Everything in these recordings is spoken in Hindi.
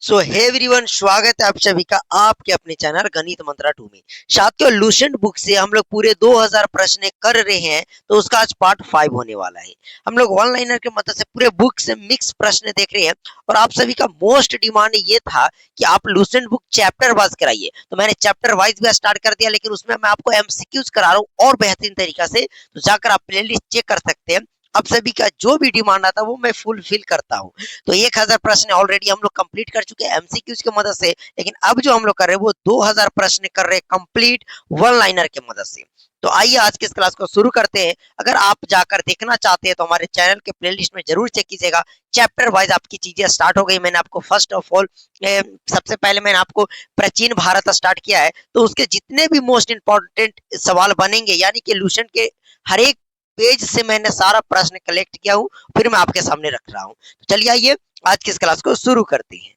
सो हे एवरीवन, स्वागत है आप सभी का आपके अपने चैनल गणित मंत्रा 2 में। साथियों, लूसेंट बुक से हम लोग पूरे 2000 प्रश्न कर रहे हैं, तो उसका आज पार्ट 5 होने वाला है। हम लोग वन लाइनर के मदद से पूरे बुक से मिक्स प्रश्न देख रहे हैं और आप सभी का मोस्ट डिमांड ये था कि आप लूसेंट बुक चैप्टर वाइज कराइए, तो मैंने चैप्टर वाइज भी स्टार्ट कर दिया, लेकिन उसमें मैं आपको एमसीक्यूज करा रहा हूँ और बेहतरीन तरीका से। तो जाकर आप प्लेलिस्ट चेक कर सकते हैं। आप सभी का जो भी डिमांड आता है वो मैं फुलफिल करता हूँ। तो 1000 प्रश्न ऑलरेडी हम लोग कंप्लीट कर चुके हैं एमसीक्यूज की मदद से, लेकिन अब जो हम लोग कर रहे हैं वो 2000 प्रश्न कर रहे हैं कंप्लीट वन लाइनर की मदद से। तो आइए आज के इस क्लास को शुरू करते हैं। अगर आप जाकर देखना चाहते हैं तो हमारे चैनल के प्लेलिस्ट में जरूर चेक कीजिएगा। चैप्टर वाइज आपकी चीजें स्टार्ट हो गई। मैंने आपको फर्स्ट ऑफ ऑल सबसे पहले मैंने आपको प्राचीन भारत स्टार्ट किया है, तो उसके जितने भी मोस्ट इंपॉर्टेंट सवाल बनेंगे, यानी कि लूसेंट के हर एक पेज से मैंने सारा प्रश्न कलेक्ट किया हूँ, फिर मैं आपके सामने रख रहा हूँ। तो चलिए आइए आज की इस क्लास को शुरू करते हैं।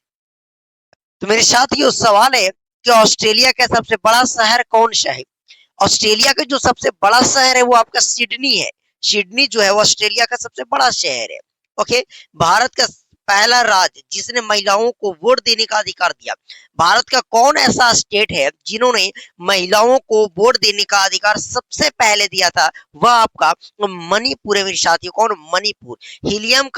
तो मेरे साथियों, सवाल है कि ऑस्ट्रेलिया का सबसे बड़ा शहर कौन सा है। ऑस्ट्रेलिया का जो सबसे बड़ा शहर है वो आपका सिडनी है। सिडनी जो है वो ऑस्ट्रेलिया का सबसे बड़ा शहर है। ओके। भारत का पहला राज्य जिसने महिलाओं को वोट देने का अधिकार दिया। भारत का कौन ऐसा स्टेट है जिन्होंने महिलाओं को वोट देने का अधिकार सबसे पहले दिया था? वह आपका मणिपुर है मेरे साथियों। कौन? मणिपुर। हीलियम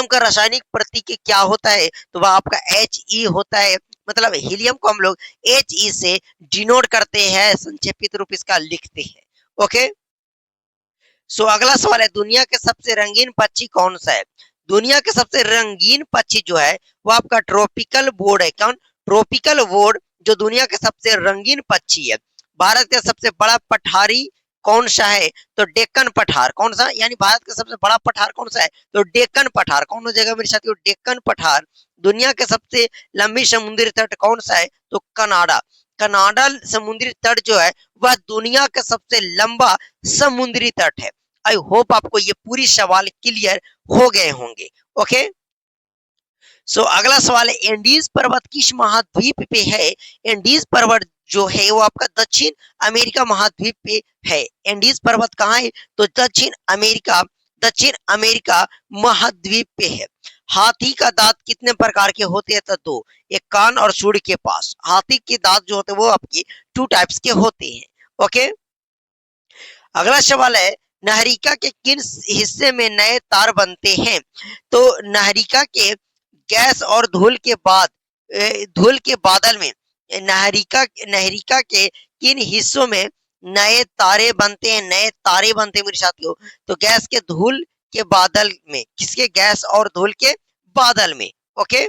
का रासायनिक प्रतीक क्या होता है? तो वह आपका He होता है। मतलब हीलियम को हम लोग He से डिनोट करते हैं, संक्षेपित रूप इसका लिखते हैं। ओके। सो अगला सवाल है, दुनिया के सबसे रंगीन पक्षी कौन सा है? दुनिया के सबसे रंगीन पक्षी जो है वो आपका ट्रॉपिकल बोर्ड है। कौन? ट्रॉपिकल बोर्ड जो दुनिया के सबसे रंगीन पक्षी है। भारत का सबसे बड़ा पठारी कौन सा है? तो डेक्कन पठार। कौन सा? यानी भारत का सबसे बड़ा पठार कौन सा है? तो डेक्कन पठार। कौन हो जाएगा मेरे साथियों? डेक्कन पठार। दुनिया के सबसे लंबी समुद्री तट कौन सा है? तो कनाडा। कनाडा समुद्री तट जो है वह दुनिया का सबसे लंबा समुद्री तट है। आई होप आपको ये पूरी सवाल क्लियर हो गए होंगे। ओके। सो अगला सवाल है, एंडीज पर्वत किस महाद्वीप पे है? एंडीज पर्वत जो है वो आपका दक्षिण अमेरिका महाद्वीप पे है। एंडीज पर्वत कहाँ है? तो दक्षिण अमेरिका महाद्वीप पे है। हाथी का दांत कितने प्रकार के होते हैं? तो दो। एक कान और सूंड के पास। हाथी के दांत जो होते हैं वो आपके 2 टाइप्स के होते हैं। ओके। अगला सवाल है, नहरिका के किन हिस्से में नए तार बनते हैं? तो नहरिका के गैस और धूल के बादल में नहरिका नहरिका के किन हिस्सों में नए तारे बनते हैं? नए तारे बनते हैं मेरे साथियों। तो गैस के धूल के बादल में। किसके? गैस और धूल के बादल में। ओके।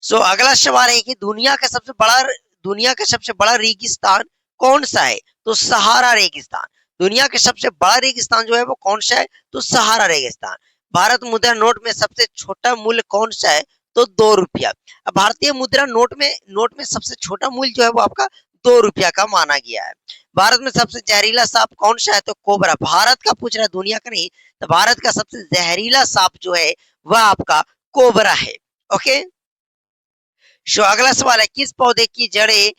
सो अगला सवाल है कि दुनिया का सबसे बड़ा रेगिस्तान कौन सा है? तो सहारा रेगिस्तान। दुनिया के सबसे बड़ा रेगिस्तान जो है वो कौन सा है? तो सहारा रेगिस्तान। भारत मुद्रा नोट में सबसे छोटा मूल्य कौन सा है? तो 2 रुपया। अब भारतीय मुद्रा नोट में सबसे छोटा मूल्य जो है वो आपका 2 रुपया का माना गया है। भारत में सबसे जहरीला सांप कौन सा है? तो कोबरा। भारत का पूछ रहा है, दुनिया का नहीं। तो भारत का सबसे जहरीला सांप जो है वह आपका कोबरा है। ओके। सो अगला सवाल है, किस पौधे की जड़ें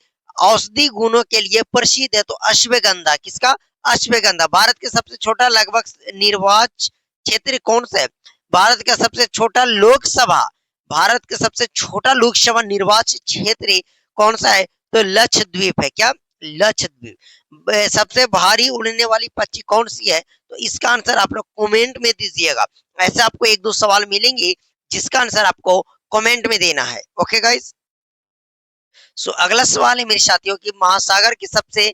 औषधि गुणों के लिए प्रसिद्ध है? तो अश्वगंधा। किसका? अश्वगंधा। भारत के सबसे छोटा लगभग निर्वाच क्षेत्र कौन सा है? भारत का सबसे छोटा लोकसभा भारत का सबसे छोटा लोकसभा निर्वाचन क्षेत्र कौन सा है? तो लक्षद्वीप है। क्या? लक्षद्वीप। सबसे भारी उड़ने वाली पक्षी कौन सी है? तो इसका आंसर आप लोग कमेंट में दीजिएगा। ऐसे आपको 1-2 सवाल मिलेंगे जिसका आंसर आपको कमेंट में देना है। Okay guys. सो अगला सवाल है मेरे साथियों की, महासागर की सबसे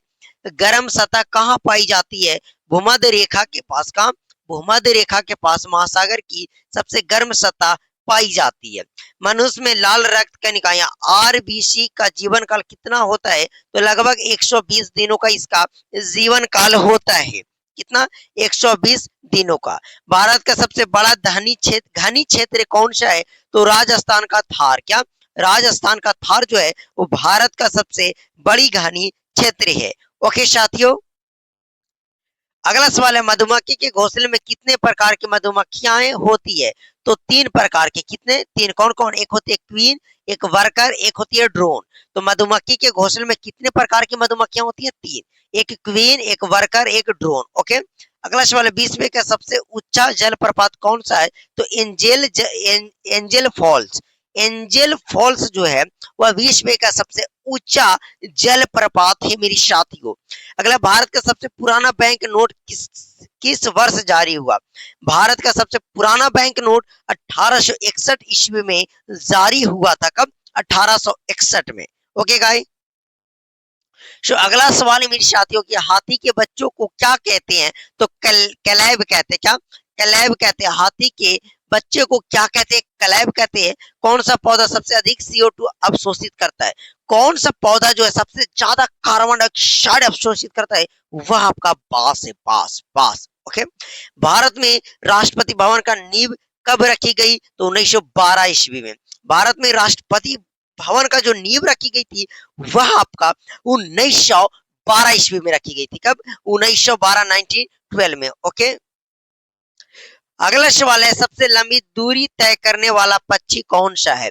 गर्म सतह कहाँ पाई जाती है? भूमध्य रेखा के पास। कहाँ? भूमध्य रेखा के पास महासागर की सबसे गर्म सतह पाई जाती है। मनुष्य में लाल रक्त कणिकाएं आरबीसी का जीवन काल कितना होता है? तो लगभग 120 दिनों का इसका जीवन काल होता है। कितना? 120 दिनों का। भारत का सबसे बड़ा घनी क्षेत्र कौन सा है? तो राजस्थान का थार। क्या? राजस्थान का थार जो है वो भारत का सबसे बड़ी घनी क्षेत्र है। ओके साथियों। अगला सवाल है, मधुमक्खी के घोंसले में कितने प्रकार की मधुमक्खियां होती है? तो 3 प्रकार के। कितने? 3। कौन कौन? एक होती है क्वीन, एक वर्कर, एक होती है ड्रोन। तो मधुमक्खी के घोंसले में कितने प्रकार की मधुमक्खियां होती है? 3। एक क्वीन, एक वर्कर, एक ड्रोन। ओके। अगला सवाल है, विश्व का सबसे ऊंचा जलप्रपात कौन सा है? तो एंजल फॉल्स। एंजल फॉल्स जो है वह विश्व का सबसे ऊंचा जलप्रपात है मेरी साथियों। अगला, भारत का सबसे पुराना बैंक नोट किस वर्ष जारी हुआ? भारत का सबसे पुराना बैंक नोट 1861 ईस्वी में जारी हुआ था। कब? 1861 में। Okay guys. सो अगला सवाल है मेरे साथियों कि हाथी के बच्चों को क्या कहते हैं? तो कलेब कहते हैं। क्या? कलेब कहते हैं। हाथी के बच्चे को क्या कहते हैं? कलेब कहते हैं। कौन सा पौधा सबसे अधिक CO2 अवशोषित करता है? कौन सा पौधा जो है सबसे ज्यादा कार्बन डाइऑक्साइड अवशोषित करता है? वह आपका बांस है। बांस, बांस। ओके। भारत में राष्ट्रपति भवन का नींव कब रखी गई? तो 1912 ईस्वी में। भारत में राष्ट्रपति भवन का जो नींव रखी गई थी वह आपका 1912 ईस्वी में रखी गई थी। कब? 1912, 1912 में। ओके। अगला सवाल है, सबसे लंबी दूरी तय करने वाला पक्षी कौन सा है?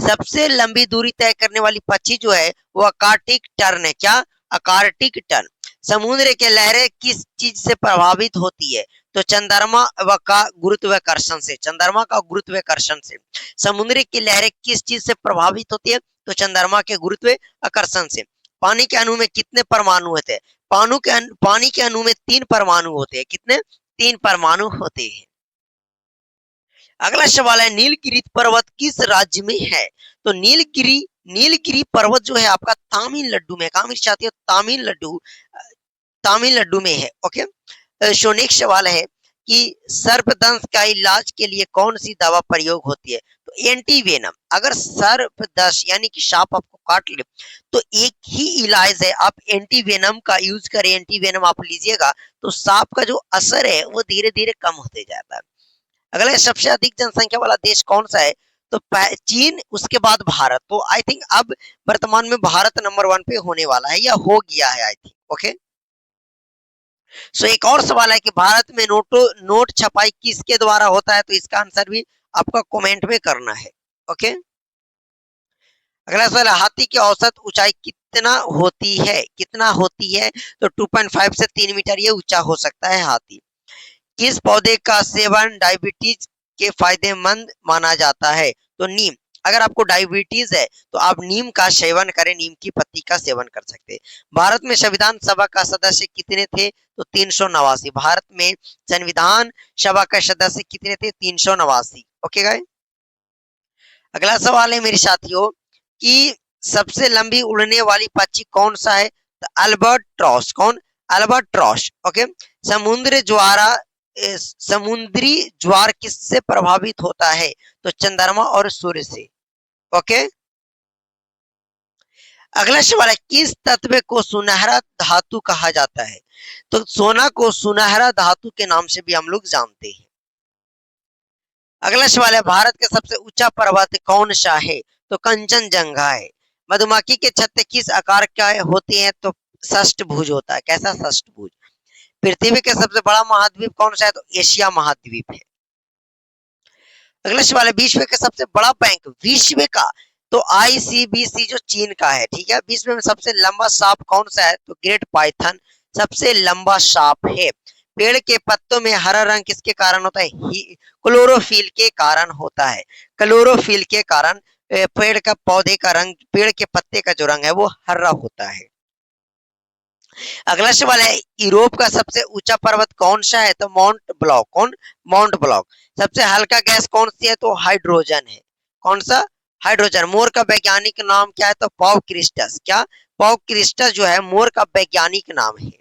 सबसे लंबी दूरी तय करने वाली पक्षी जो है वो अकार्टिक टर्न है। क्या? अकार्टिक टर्न। समुद्र के लहरें किस चीज से प्रभावित होती है? तो चंद्रमा का गुरुत्वाकर्षण से। चंद्रमा का गुरुत्वाकर्षण से। समुद्र की लहरें किस चीज से प्रभावित होती है? तो चंद्रमा के गुरुत्वाकर्षण से। पानी के अणु में कितने परमाणु होते हैं? पानी के अणु में 3 परमाणु होते हैं। कितने? 3 परमाणु होते हैं। अगला सवाल है, नीलगिरी पर्वत किस राज्य में है? तो नीलगिरी पर्वत जो है आपका तमिलनाडु में। कहाँ मेरे साथियों? तमिलनाडु में है। ओके। सो नेक्स्ट सवाल है कि सर्पदंश का इलाज के लिए कौन सी दवा प्रयोग होती है? तो एंटीवेनम। अगर सर्पदंश यानी कि सांप आपको काट ले तो एक ही इलाज है, आप एंटीवेनम का यूज करें। एंटीवेनम आप लीजिएगा तो सांप का जो असर है वो धीरे धीरे कम होते जाता है। अगला, सबसे अधिक जनसंख्या वाला देश कौन सा है? तो चीन, उसके बाद भारत। तो आई थिंक अब वर्तमान में भारत नंबर 1 पे होने वाला है या हो गया है आई थिंक। ओके। सो एक और सवाल है कि भारत में नोट छपाई किसके द्वारा होता है? तो इसका आंसर भी आपका कमेंट में करना है। ओके। अगला सवाल, हाथी की औसत ऊंचाई कितना होती है? कितना होती है? तो 2.5 से 3 मीटर ये ऊंचा हो सकता है हाथी। किस पौधे का सेवन डायबिटीज के फायदेमंद माना जाता है? तो नीम। अगर आपको डायबिटीज है तो आप नीम का सेवन करें, नीम की पत्ती का सेवन कर सकते हैं। भारत में संविधान सभा का सदस्य कितने थे? तो 389। भारत में संविधान सभा का सदस्य कितने थे? 389। Okay guys. अगला सवाल है मेरे साथियों कि सबसे लंबी उड़ने वाली पक्षी कौन सा है? तो अल्बाट्रॉस। कौन? अल्बाट्रॉस। ओके। समुद्र ज्वारा समुद्री ज्वार किससे प्रभावित होता है? तो चंद्रमा और सूर्य से। ओके। अगला सवाल है, किस तत्व को सुनहरा धातु कहा जाता है? तो सोना को सुनहरा धातु के नाम से भी हम लोग जानते हैं। अगला सवाल है, भारत का सबसे ऊंचा पर्वत कौन सा है? तो कंचनजंगा है। मधुमक्खी के छत्ते किस आकार का होते हैं? तो षष्ठभुज होता है। कैसा? षष्ठभुज। पृथ्वी का सबसे बड़ा महाद्वीप कौन सा है? तो एशिया महाद्वीप है। अगला सवाल है, विश्व का सबसे बड़ा बैंक, विश्व का, तो ICBC जो चीन का है। ठीक है। विश्व में सबसे लंबा सांप कौन सा है? तो ग्रेट पाइथन सबसे लंबा सांप है। पेड़ के पत्तों में हरा रंग किसके कारण होता है? क्लोरोफिल के कारण होता है। क्लोरोफिल के कारण पेड़ का, पौधे का रंग, पेड़ के पत्ते का जो रंग है वो हरा होता है। अगला सवाल है, यूरोप का सबसे ऊंचा पर्वत कौन सा है? तो माउंट ब्लॉक। कौन? Mount block. सबसे हल्का गैस कौन सी है? तो हाइड्रोजन है। कौन सा? हाइड्रोजन। मोर का वैज्ञानिक नाम क्या है? तो पॉव क्रिस्टस। क्या? पॉव क्रिस्टस जो है मोर का वैज्ञानिक नाम है।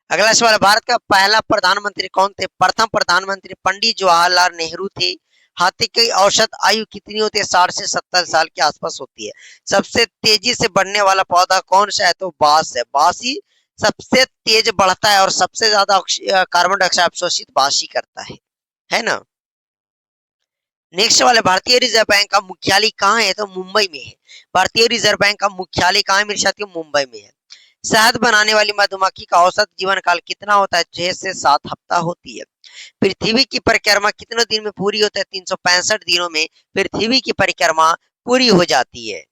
अगला सवाल, भारत का पहला प्रधानमंत्री कौन थे? प्रथम प्रधानमंत्री पंडित जवाहरलाल नेहरू थे। हाथी की औसत आयु कितनी होती है? 60 से 70 साल के आसपास होती है। सबसे तेजी से बढ़ने वाला पौधा कौन सा है? तो बांस है। बांस ही सबसे तेज बढ़ता है और सबसे ज्यादा कार्बन डाइऑक्साइड अवशोषित बांस ही करता है ना। नेक्स्ट सवाल है, भारतीय रिजर्व बैंक का मुख्यालय कहाँ है? तो मुंबई में है। भारतीय रिजर्व बैंक का मुख्यालय कहाँ है मेरे साथियों? मुंबई में है। शहद बनाने वाली मधुमक्खी का औसत जीवन काल कितना होता है? 6 से 7 हफ्ता होती है। पृथ्वी की परिक्रमा कितने दिन में पूरी होती है? 365 दिनों में पृथ्वी की परिक्रमा पूरी हो जाती है।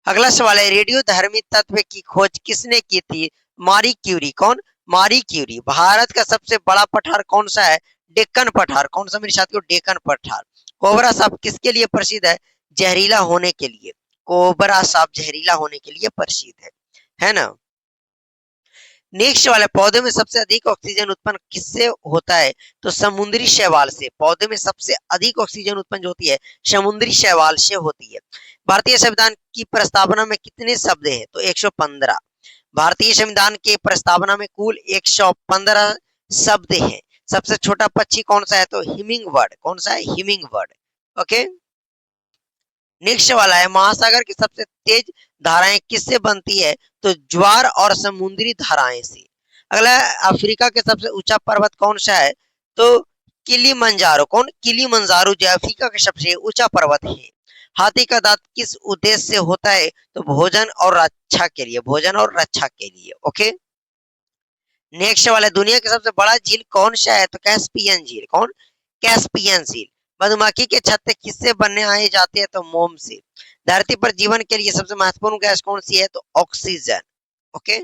अगला सवाल है, रेडियो धर्मी तत्व की खोज किसने की थी? मारी क्यूरी। कौन? मारी क्यूरी। भारत का सबसे बड़ा पठार कौन सा है? डेक्कन पठार। कौन सा मेरे साथियों? डेक्कन पठार। कोबरा सांप किसके लिए प्रसिद्ध है? जहरीला होने के लिए। कोबरा सांप जहरीला होने के लिए प्रसिद्ध है ना? नेक्स्ट वाला, पौधे में सबसे अधिक ऑक्सीजन उत्पन्न किससे होता है? तो समुद्री शैवाल से। पौधे में सबसे अधिक ऑक्सीजन उत्पन्न जो होती है समुद्री शैवाल से होती है। भारतीय संविधान की प्रस्तावना में कितने शब्द हैं? तो 115। भारतीय संविधान के प्रस्तावना में कुल 115 शब्द हैं। सबसे छोटा पक्षी कौन सा है? तो हिमिंग बर्ड। कौन सा है? Humming bird. ओके, नेक्स्ट वाला है, महासागर की सबसे तेज धाराएं किससे बनती है? तो ज्वार और समुद्री धाराएं से। अगला है, अफ्रीका के सबसे ऊंचा पर्वत कौन सा है? तो किलिमंजारो। कौन? किलिमंजारो जो अफ्रीका का सबसे ऊंचा पर्वत है। हाथी का दांत किस उद्देश्य से होता है? तो भोजन और रक्षा के लिए। भोजन और रक्षा के लिए। ओके, नेक्स्ट वाला, दुनिया का सबसे बड़ा झील कौन सा है? तो कैस्पियन झील। कौन? कैस्पियन झील। मधुमक्खी के छत्ते किससे बनाए जाते हैं? तो मोम से। धरती पर जीवन के लिए सबसे महत्वपूर्ण गैस कौन सी है? तो ऑक्सीजन। ओके,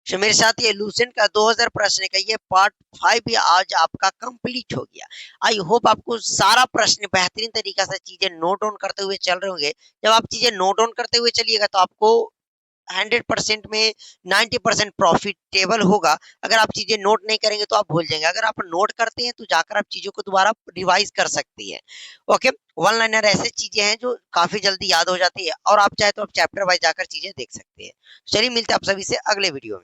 तो मेरे साथ ये लूसेंट का 2000 प्रश्न का ये पार्ट 5 भी आज आपका कंप्लीट हो गया। आई होप आपको सारा प्रश्न बेहतरीन तरीका से चीजें नोट डाउन करते हुए चल रहे होंगे। जब आप चीजें नोट डाउन करते हुए चलिएगा तो आपको 100% में 90% प्रॉफिटेबल होगा। अगर आप चीजें नोट नहीं करेंगे तो आप भूल जाएंगे। अगर आप नोट करते हैं तो जाकर आप चीजों को दोबारा रिवाइज कर सकती है। ओके, वन लाइनर ऐसे चीजें हैं जो काफी जल्दी याद हो जाती है और आप चाहे तो आप चैप्टर वाइज जाकर चीजें देख सकते हैं। चलिए मिलते हैं आप सभी से अगले वीडियो में।